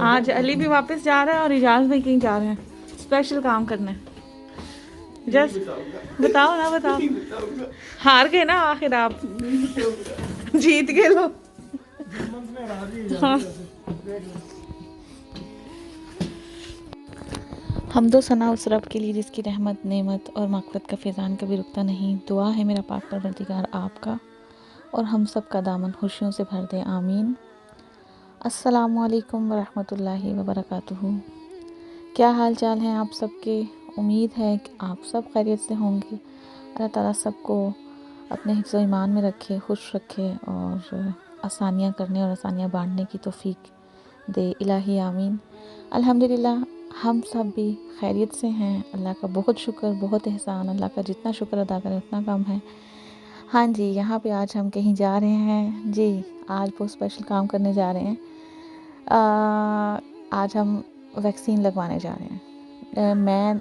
आज अली भी वापस जा रहा है और इजाज भाई कहीं जा रहे हैं स्पेशल काम करने। जस्ट बताओ ना, बताओ। हार गए ना आखिर आप। जीत गए लो। हाँ। हमदो सना उस रब के लिए जिसकी रहमत नेमत और मग़फ़िरत का फैज़ान कभी रुकता नहीं। दुआ है मेरा पाक परवरदिगार आपका और हम सब का दामन खुशियों से भर दे, आमीन। अस्सलामुअलैकुम वरहमतुल्लाहि वबरकातुहू। क्या हाल चाल हैं आप सबके? उम्मीद है कि आप सब खैरियत से होंगे। अल्लाह ताला सबको अपने हिफ्ज़ ईमान में रखे, खुश रखे और आसानियाँ करने और आसानियाँ बांटने की तौफ़ीक दे, इलाही आमीन। अल्हम्दुलिल्लाह हम सब भी खैरियत से हैं। अल्लाह का बहुत शुक्र, बहुत एहसान। अल्लाह का जितना शुक्र अदा करें उतना कम है। हाँ जी, यहाँ पे आज हम कहीं जा रहे हैं जी। आज बहुत स्पेशल काम करने जा रहे हैं। आज हम वैक्सीन लगवाने जा रहे हैं। मैं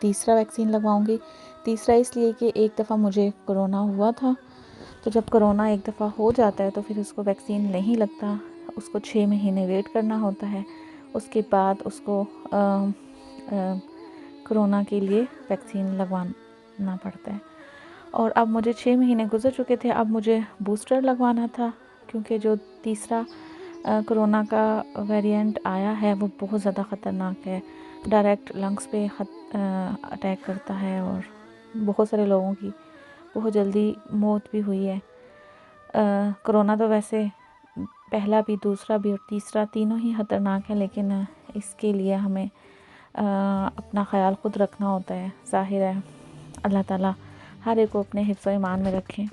तीसरा वैक्सीन लगवाऊंगी। तीसरा इसलिए कि एक दफ़ा मुझे कोरोना हुआ था, तो जब कोरोना एक दफ़ा हो जाता है तो फिर उसको वैक्सीन नहीं लगता, उसको 6 महीने वेट करना होता है। उसके बाद उसको कोरोना के लिए वैक्सीन लगवाना पड़ता है। और अब मुझे 6 महीने गुजर चुके थे, अब मुझे बूस्टर लगवाना था क्योंकि जो तीसरा कोरोना का वेरिएंट आया है वो बहुत ज़्यादा ख़तरनाक है। डायरेक्ट लंग्स पे अटैक करता है और बहुत सारे लोगों की बहुत जल्दी मौत भी हुई है। कोरोना तो वैसे पहला भी, दूसरा भी और तीसरा तीनों ही ख़तरनाक है, लेकिन इसके लिए हमें अपना ख़याल ख़ुद रखना होता है। ज़ाहिर है अल्लाह ताला हर एक को अपने हिफ्ज़ ईमान में रखें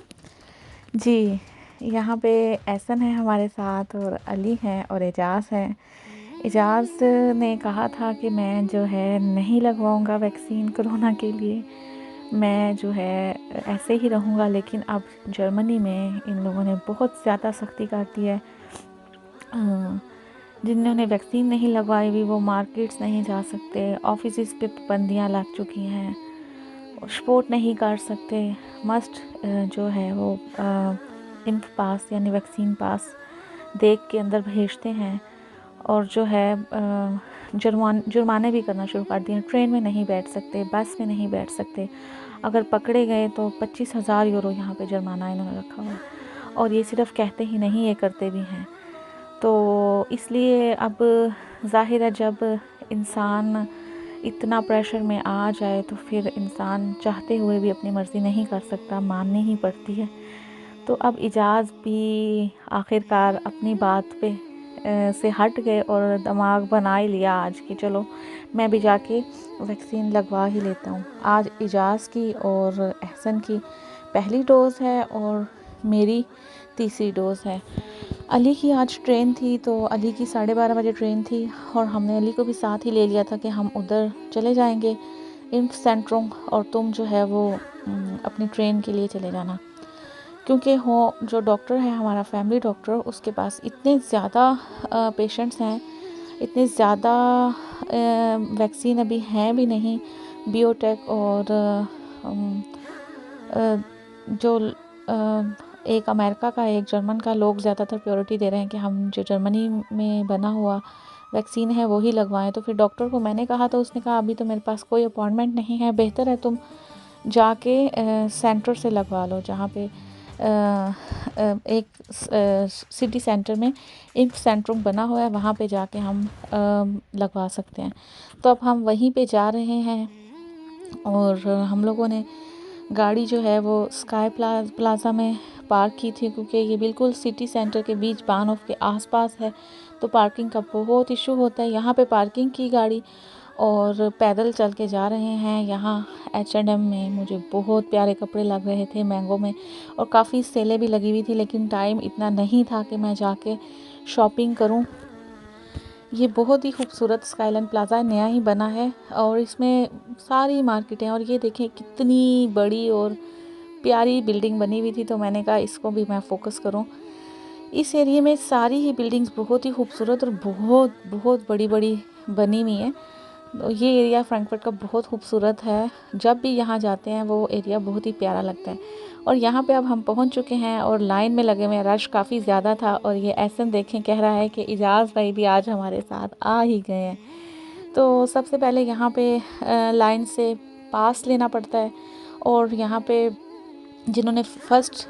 जी। यहाँ पे एहसन है हमारे साथ और अली हैं और एजाज़ हैं। एजाज़ ने कहा था कि मैं जो है नहीं लगवाऊँगा वैक्सीन कोरोना के लिए, मैं जो है ऐसे ही रहूँगा। लेकिन अब जर्मनी में इन लोगों ने बहुत ज़्यादा सख्ती कर दी है। जिन्होंने वैक्सीन नहीं लगवाई हुई वो मार्केट्स नहीं जा सकते, ऑफिस पे पाबंदियाँ लग चुकी हैं, स्पोर्ट नहीं कर सकते। मस्ट जो है वो इम्फ पास यानी वैक्सीन पास देख के अंदर भेजते हैं। और जो है जुर्माने भी करना शुरू कर दिए हैं। ट्रेन में नहीं बैठ सकते, बस में नहीं बैठ सकते। अगर पकड़े गए तो 25,000 यूरो यहाँ पे जुर्माना इन्होंने रखा हुआ है। और ये सिर्फ कहते ही नहीं, ये करते भी हैं। तो इसलिए अब ज़ाहिर है जब इंसान इतना प्रेशर में आ जाए तो फिर इंसान चाहते हुए भी अपनी मर्ज़ी नहीं कर सकता, माननी ही पड़ती है। तो अब इजाज़ भी आखिरकार अपनी बात पे से हट गए और दिमाग बना ही लिया आज कि चलो मैं भी जाके वैक्सीन लगवा ही लेता हूँ। आज इजाज़ की और एहसन की पहली डोज़ है और मेरी तीसरी डोज़ है। अली की आज ट्रेन थी तो अली की 12:30 बजे ट्रेन थी और हमने अली को भी साथ ही ले लिया था कि हम उधर चले जाएंगे इम्फ सेंटरों और तुम जो है वो अपनी ट्रेन के लिए चले जाना। क्योंकि हो जो डॉक्टर है हमारा फैमिली डॉक्टर, उसके पास इतने ज़्यादा पेशेंट्स हैं, इतने ज़्यादा वैक्सीन अभी हैं भी नहीं। बायोटेक और जो एक अमेरिका का, एक जर्मन का, लोग ज़्यादातर प्रायोरिटी दे रहे हैं कि हम जो जर्मनी में बना हुआ वैक्सीन है वही लगवाएं। तो फिर डॉक्टर को मैंने कहा तो उसने कहा अभी तो मेरे पास कोई अपॉइंटमेंट नहीं है, बेहतर है तुम जाके सेंटर से लगवा लो, जहाँ पे एक सिटी सेंटर में इम्फ सेंटर बना हुआ है, वहाँ पे जाके हम लगवा सकते हैं। तो अब हम वहीं पे जा रहे हैं और हम लोगों ने गाड़ी जो है वो स्काई प्लाज़ा में पार्क की थी क्योंकि ये बिल्कुल सिटी सेंटर के बीच बानोफ के आसपास है, तो पार्किंग का बहुत इशू होता है। यहाँ पे पार्किंग की गाड़ी और पैदल चल के जा रहे हैं। यहाँ H&M में मुझे बहुत प्यारे कपड़े लग रहे थे मैंगो में, और काफ़ी सेलें भी लगी हुई थी, लेकिन टाइम इतना नहीं था कि मैं जाके शॉपिंग करूं। ये बहुत ही खूबसूरत स्काईलाइन प्लाज़ा नया ही बना है और इसमें सारी मार्केटें, और ये देखें कितनी बड़ी और प्यारी बिल्डिंग बनी हुई थी। तो मैंने कहा इसको भी मैं फ़ोकस करूं। इस एरिया में सारी ही बिल्डिंग्स बहुत ही खूबसूरत और बहुत बहुत बड़ी बड़ी बनी हुई हैं। तो ये एरिया फ्रैंकफर्ट का बहुत खूबसूरत है। जब भी यहाँ जाते हैं वो एरिया बहुत ही प्यारा लगता है। और यहाँ पे अब हम पहुँच चुके हैं और लाइन में लगे हुए हैं, रश काफ़ी ज़्यादा था। और ये एहसन देखें कह रहा है कि इजाज़ भाई भी आज हमारे साथ आ ही गए हैं। तो सबसे पहले यहाँ पे लाइन से पास लेना पड़ता है, और यहाँ पे जिन्होंने फ़र्स्ट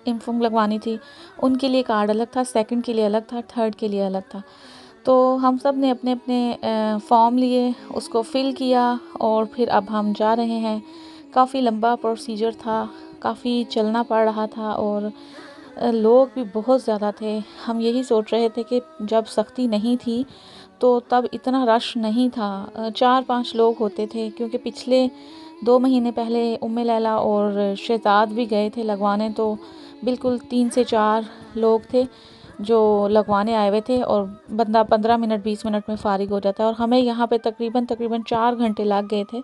इम्फुंग लगवानी थी उनके लिए कार्ड अलग था, सेकंड के लिए अलग था, थर्ड के लिए अलग था। तो हम सब ने अपने अपने फॉर्म लिए, उसको फ़िल किया और फिर अब हम जा रहे हैं। काफ़ी लंबा प्रोसीजर था, काफ़ी चलना पड़ रहा था और लोग भी बहुत ज़्यादा थे। हम यही सोच रहे थे कि जब सख्ती नहीं थी तो तब इतना रश नहीं था, 4-5 लोग होते थे, क्योंकि पिछले 2 महीने पहले उम्मे लैला और शहजाद भी गए थे लगवाने, तो बिल्कुल 3 से 4 लोग थे जो लगवाने आए हुए थे और बंदा 15 मिनट 20 मिनट में फ़ारिग हो जाता है, और हमें यहाँ पे तकरीबन 4 घंटे लग गए थे।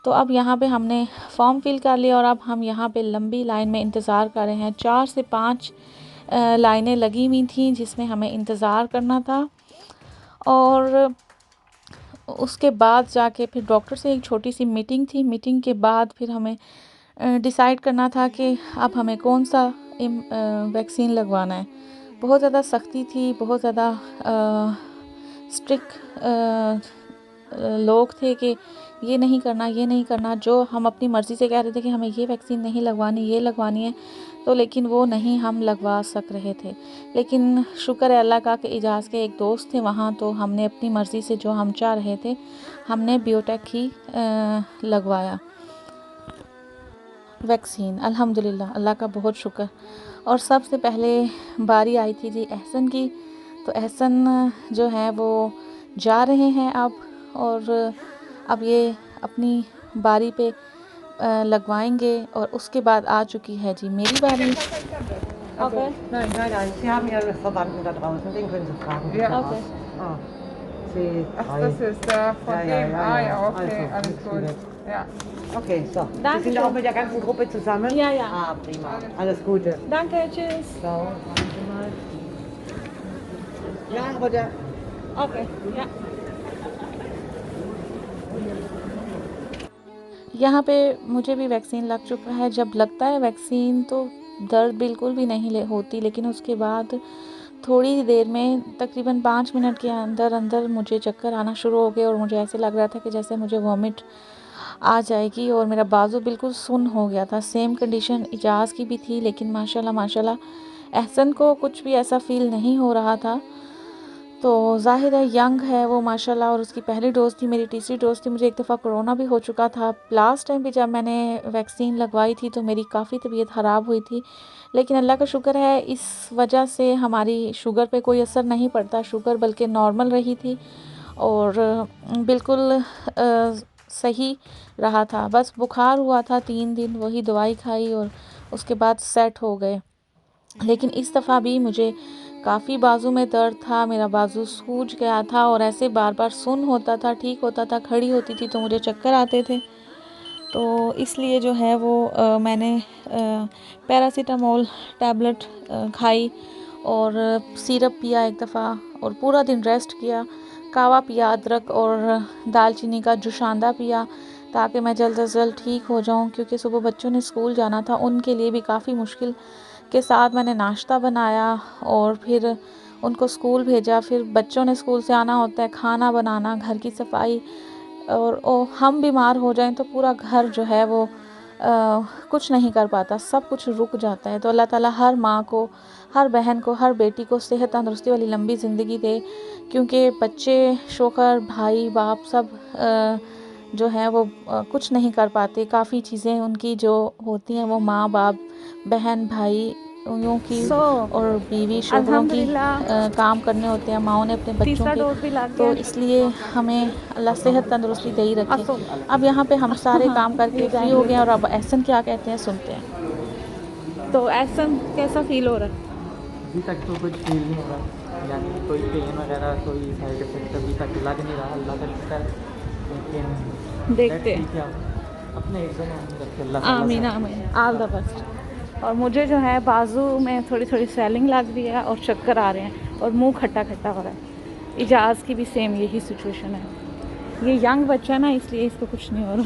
तो अब यहाँ पे हमने फॉर्म फिल कर लिया और अब हम यहाँ पे लंबी लाइन में इंतज़ार कर रहे हैं। 4 से 5 लाइनें लगी हुई थी जिसमें हमें इंतज़ार करना था, और उसके बाद जाके फिर डॉक्टर से एक छोटी सी मीटिंग थी। मीटिंग के बाद फिर हमें डिसाइड करना था कि अब हमें कौन सा वैक्सीन लगवाना है। बहुत ज़्यादा सख्ती थी, बहुत ज़्यादा स्ट्रिक्ट लोग थे कि ये नहीं करना, ये नहीं करना। जो हम अपनी मर्ज़ी से कह रहे थे कि हमें ये वैक्सीन नहीं लगवानी, ये लगवानी है, तो लेकिन वो नहीं हम लगवा सक रहे थे। लेकिन शुक्र है अल्लाह का कि इजाज़ के एक दोस्त थे वहाँ, तो हमने अपनी मर्ज़ी से जो हम चाह रहे थे हमने बायोटेक ही लगवाया वैक्सीन। अल्हम्दुलिल्लाह, अल्लाह का बहुत शुक्र। और सबसे पहले बारी आई थी जी एहसन की। तो एहसन जो है वो जा रहे हैं अब अब ये अपनी बारी पे लगवाएंगे और उसके बाद आ चुकी है जी मेरी बारी। Also, nein, Sie haben Ihre Verwandten da draußen, den können Sie fragen. Ja. Okay. Ah, C3. Ach, das ist von Ja, dem. ja, Ah ja. ja, okay, Also, alles nichts gut. Gutes. Ja. Okay, so. Danke Sie sind schön. auch mit der ganzen Gruppe zusammen? Ja, ja. Ah, prima. Alles Gute. Danke, tschüss. Ciao. Warten Sie mal. Ja, aber der... Okay, ja। यहाँ पे मुझे भी vaccine लग चुका है। जब लगता है वैक्सीन तो दर्द बिल्कुल भी नहीं होती, लेकिन उसके बाद थोड़ी ही देर में तकरीबन 5 मिनट के अंदर अंदर मुझे चक्कर आना शुरू हो गए और मुझे ऐसे लग रहा था कि जैसे मुझे वॉमिट आ जाएगी, और मेरा बाजू बिल्कुल सुन्न हो गया था। सेम कंडीशन इजाज़ की भी थी, लेकिन माशाल्लाह माशाल्लाह एहसन को कुछ भी ऐसा फ़ील नहीं हो रहा था। तो ज़ाहिर है यंग है वो माशाल्लाह, और उसकी पहली डोज़ थी, मेरी तीसरी डोज़ थी। मुझे एक दफ़ा कोरोना भी हो चुका था। लास्ट टाइम भी जब मैंने वैक्सीन लगवाई थी तो मेरी काफ़ी तबीयत ख़राब हुई थी, लेकिन अल्लाह का शुक्र है इस वजह से हमारी शुगर पे कोई असर नहीं पड़ता। शुगर बल्कि नॉर्मल रही थी और बिल्कुल सही रहा था। बस बुखार हुआ था 3 दिन, वही दवाई खाई और उसके बाद सेट हो गए। लेकिन इस दफ़ा भी मुझे काफ़ी बाजू में दर्द था, मेरा बाजू सूज गया था और ऐसे बार बार सुन्न होता था, ठीक होता था, खड़ी होती थी तो मुझे चक्कर आते थे। तो इसलिए जो है वो मैंने पैरासीटामोल टैबलेट खाई और सिरप पिया एक दफ़ा और पूरा दिन रेस्ट किया। कावा पिया, अदरक और दालचीनी का जुशांदा पिया, ताकि मैं जल्द से जल्द ठीक हो जाऊं, क्योंकि सुबह बच्चों ने स्कूल जाना था। उनके लिए भी काफ़ी मुश्किल के साथ मैंने नाश्ता बनाया और फिर उनको स्कूल भेजा। फिर बच्चों ने स्कूल से आना होता है, खाना बनाना, घर की सफाई, और हम बीमार हो जाएं तो पूरा घर जो है वो कुछ नहीं कर पाता, सब कुछ रुक जाता है। तो अल्लाह ताला हर माँ को, हर बहन को, हर बेटी को सेहत तंदुरुस्ती वाली लंबी ज़िंदगी दे, क्योंकि बच्चे, शोहर, भाई, बाप सब जो है वो कुछ नहीं कर पाते। काफ़ी चीज़ें उनकी जो होती हैं वो माँ बाप, बहन, भाई यूँ की और बीवी शोहरों की काम करने होते हैं माँओं ने अपने बच्चों के। तो इसलिए हमें अल्लाह सेहत तंदुरुस्ती दे ही रखे। अब यहाँ पे हम सारे काम करके फ्री हो गए और अब एहसन क्या कहते हैं सुनते हैं। तो एहसन कैसा फील हो रहा है? अभी तक तो कुछ फील नहीं हो रहा, यानी कोई पेन वगैरह, कोई साइड इफेक्ट अभी तक लग नहीं रहा, अल्लाह का शुक्र है। लेकिन देखते हैं, अपने एग्जाम रखे अल्लाह। आमीन आमीन, ऑल द बेस्ट। और मुझे जो है बाजू में थोड़ी थोड़ी स्वेलिंग लग रही है और चक्कर आ रहे हैं और मुंह खट्टा खट्टा हो रहा है। इजाज़ की भी सेम यही सिचुएशन है। ये यंग बच्चा ना, इसलिए इसको कुछ नहीं हो रहा।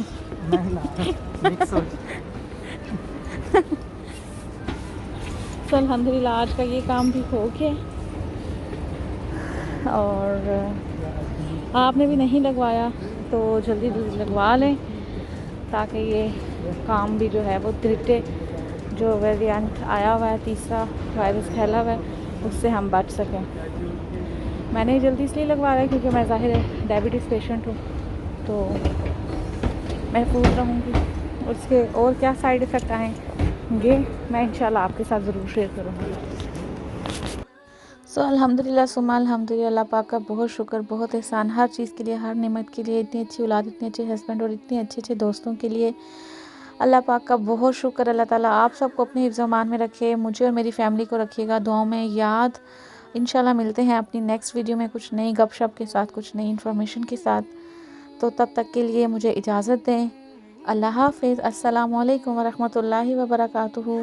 सो अल्हम्दुलिल्लाह आज का ये काम भी हो गया। और आपने भी नहीं लगवाया तो जल्दी जल्दी लगवा लें, ताकि ये काम भी जो है वो त्रिटे जो वेरिएंट आया हुआ है, तीसरा वायरस फैला हुआ है, उससे हम बच सकें। मैंने जल्दी इसलिए लगवाया क्योंकि मैं ज़ाहिर है डायबिटीज़ पेशेंट हूँ, तो महफूज रहूँगी। उसके और क्या साइड इफ़ेक्ट आएंगे मैं इंशाल्लाह आपके साथ ज़रूर शेयर करूँगी। सो अल्हम्दुलिल्लाह सुम्मा अल्हम्दुलिल्लाह, अल्लाह पाक का बहुत शुक्र, बहुत एहसान हर चीज़ के लिए, हर नेमत के लिए, इतनी अच्छी औलाद, इतने अच्छे हस्बैंड और इतने अच्छे अच्छे दोस्तों के लिए अल्लाह पाक का बहुत शुक्र। अल्लाह ताला आप सबको अपने हिफ्ज़ अमान में रखे, मुझे और मेरी फ़ैमिली को रखिएगा दुआओं में याद। इंशाल्लाह मिलते हैं अपनी नेक्स्ट वीडियो में कुछ नई गपशप के साथ, कुछ नई इन्फॉर्मेशन के साथ। तो तब तक के लिए मुझे इजाज़त दें। अल्लाह हाफ़िज़। अस्सलामु अलैकुम व रहमतुल्लाहि व बरकातुहू।